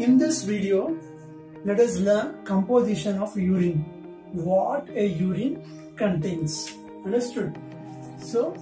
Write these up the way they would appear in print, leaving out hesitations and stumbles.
In this video, let us learn composition of urine. What a urine contains. Understood? So,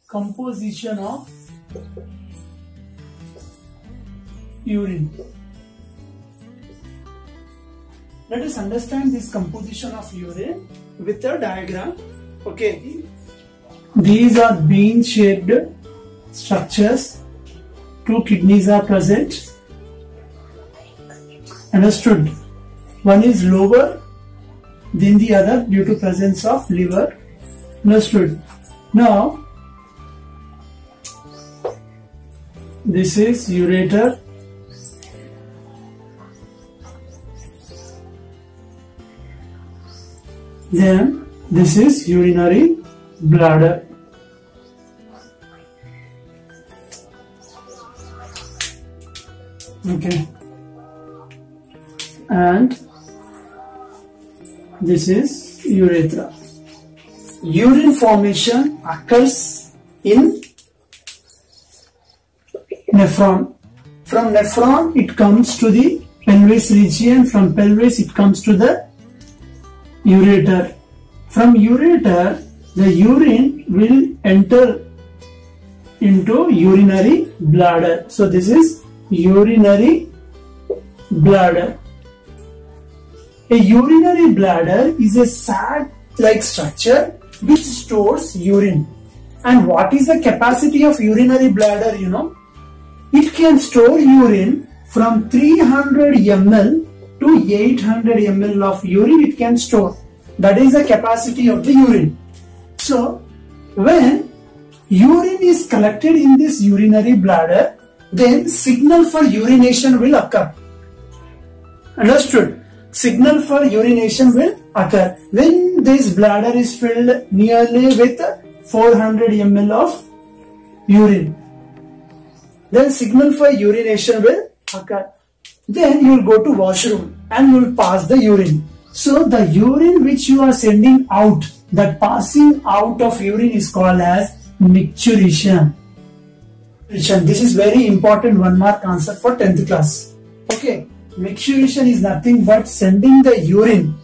composition of urine. Let us understand this composition of urine with a diagram. Okay. These are bean-shaped structures. 2 kidneys are present. Understood? One is lower than the other due to presence of liver. Understood? Now, this is ureter. Then this is urinary bladder. Okay. And this is urethra. Urine formation occurs in nephron. From nephron it comes to the pelvis region. From pelvis it comes to the ureter. From ureter the urine will enter into urinary bladder. So this is urinary bladder. A urinary bladder is a sac-like structure which stores urine. And what is the capacity of urinary bladder, you know? It can store urine from 300 ml to 800 ml of urine it can store. That is the capacity of the urine. So, when urine is collected in this urinary bladder, then signal for urination will occur. Understood? Signal for urination will occur when this bladder is filled nearly with 400 ml of urine. Then signal for urination will occur. Then you will go to washroom and you will pass the urine. So the urine which you are sending out, that passing out of urine is called as micturition. This is very important 1 mark answer for 10th class. Okay, micturition is nothing but sending the urine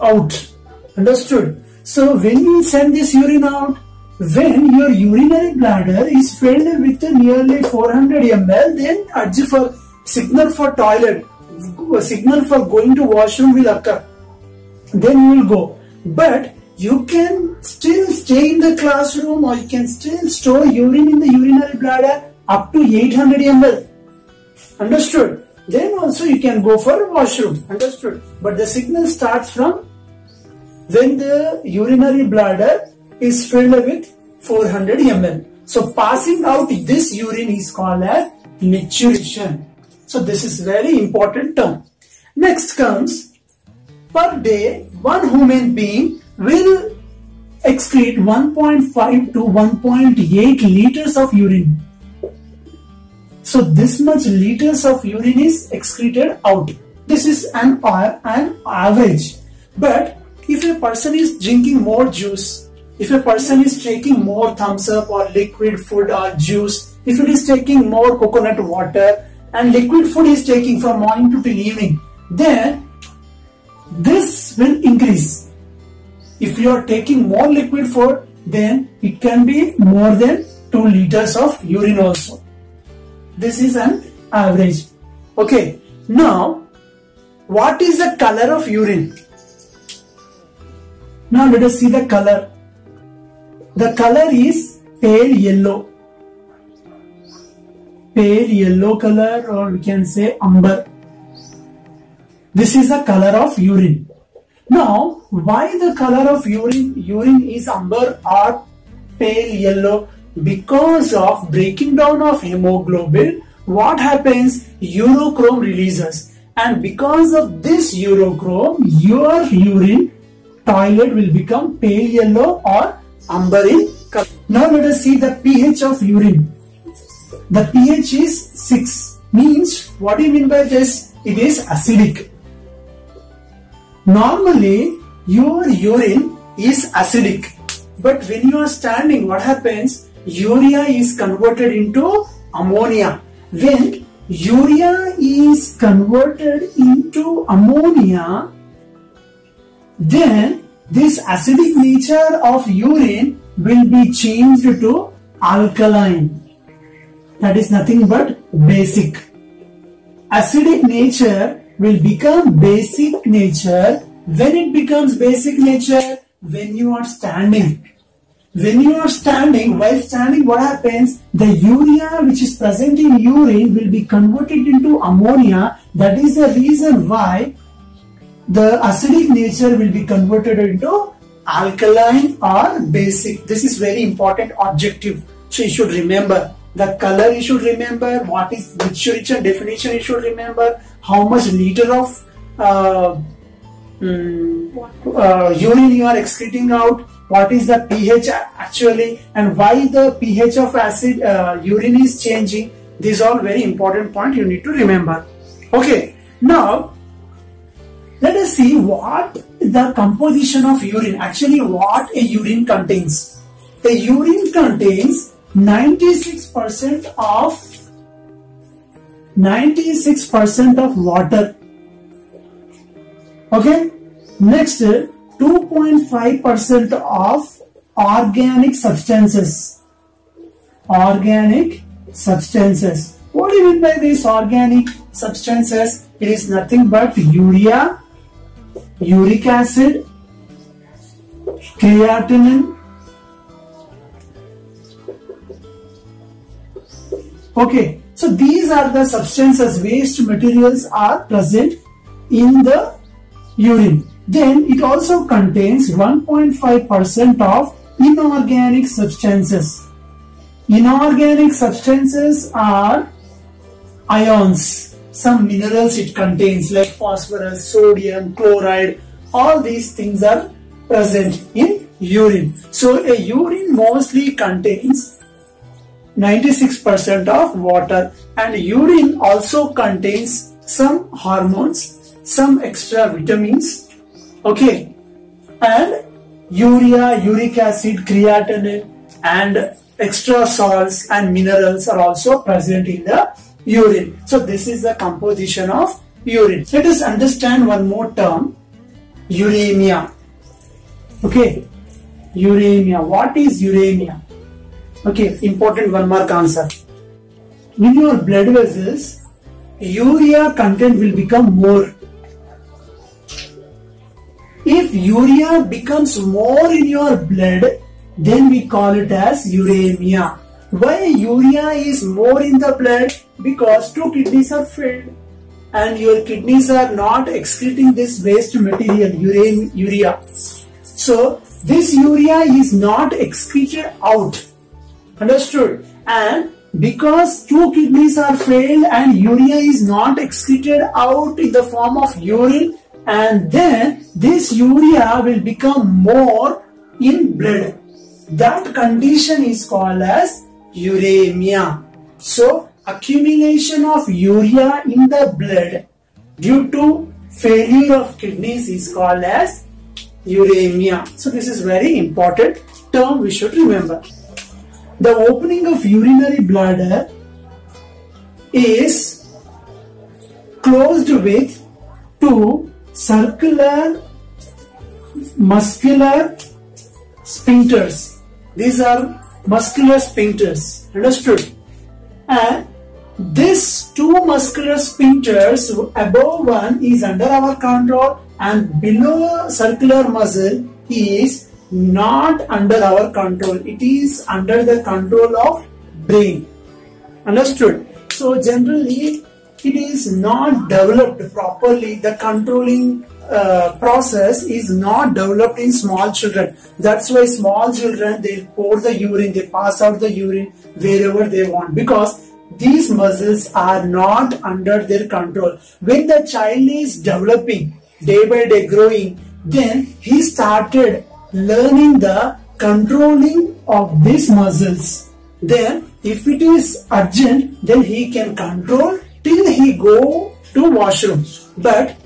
out. Understood? So when you send this urine out, when your urinary bladder is filled with nearly 400 ml, then urge for signal for toilet, signal for going to washroom will occur. Then you will go. But you can still stay in the classroom or you can still store urine in the urinary bladder up to 800 ml. Understood? Then also you can go for washroom. Understood? But the signal starts from when the urinary bladder is filled with 400 ml. So passing out this urine is called as micturition. So this is very important term. Next comes, per day one human being will excrete 1.5 to 1.8 liters of urine. So this much liters of urine is excreted out. This is an average. But if a person is drinking more juice, if a person is taking more thumbs up or liquid food or juice, if it is taking more coconut water and liquid food is taking from morning to till evening, then this will increase. If you are taking more liquid food, then it can be more than 2 liters of urine also. This is an average. Okay. Now, what is the color of urine? Now let us see the color. The color is pale yellow. Pale yellow color, or we can say amber. This is the color of urine. Now, why the color of urine is amber or pale yellow? Because of breaking down of hemoglobin, what happens? Urochrome releases. And because of this urochrome, your urine toilet will become pale yellow or amber in color. Now let us see the pH of urine. The pH is 6. Means, what do you mean by this? It is acidic. Normally, your urine is acidic. But when you are standing, what happens? Urea is converted into ammonia. When urea is converted into ammonia, then this acidic nature of urine will be changed to alkaline. That is nothing but basic. Acidic nature will become basic nature. When it becomes basic nature? When you are standing. When you are standing, while standing, what happens? The urea which is present in urine will be converted into ammonia. That is the reason why the acidic nature will be converted into alkaline or basic. This is very important objective. So you should remember. The color you should remember, what is literature definition you should remember, how much liter of urine you are excreting out, what is the pH actually, and why the pH of acid urine is changing. These are all very important points you need to remember. Okay, now let us see what the composition of urine, actually what a urine contains. A urine contains 96% of water. Okay. Next, 2.5% of organic substances. Organic substances. What do you mean by these organic substances? It is nothing but urea, uric acid, creatinine. Okay, so these are the substances, waste materials are present in the urine. Then it also contains 1.5% of inorganic substances. Inorganic substances are ions. Some minerals it contains like phosphorus, sodium, chloride. All these things are present in urine. So a urine mostly contains 96% of water, and urine also contains some hormones, some extra vitamins, okay, and urea, uric acid, creatinine and extra salts and minerals are also present in the urine. So this is the composition of urine. Let us understand one more term, uremia. Okay, uremia. What is uremia? Okay, important 1 mark answer. In your blood vessels, urea content will become more. If urea becomes more in your blood, then we call it as uremia. Why urea is more in the blood? Because 2 kidneys are filled and your kidneys are not excreting this waste material, urea. So this urea is not excreted out. Understood? And because 2 kidneys are failed and urea is not excreted out in the form of urine, and then this urea will become more in blood. That condition is called as uremia. So accumulation of urea in the blood due to failure of kidneys is called as uremia. So this is very important term we should remember. The opening of urinary bladder is closed with 2 circular muscular sphincters. These are muscular sphincters. Understood? And these 2 muscular sphincters, above one is under our control and below circular muscle is not under our control. It is under the control of brain. Understood? So generally it is not developed properly. The controlling process is not developed in small children. That's why small children, they pour the urine, they pass out the urine wherever they want, because these muscles are not under their control. When the child is developing, day by day growing, then he started learning the controlling of these muscles. Then if it is urgent, then he can control till he go to washroom. But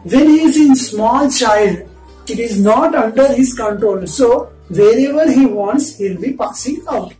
when he is in small child, it is not under his control. So wherever he wants, he will be passing out.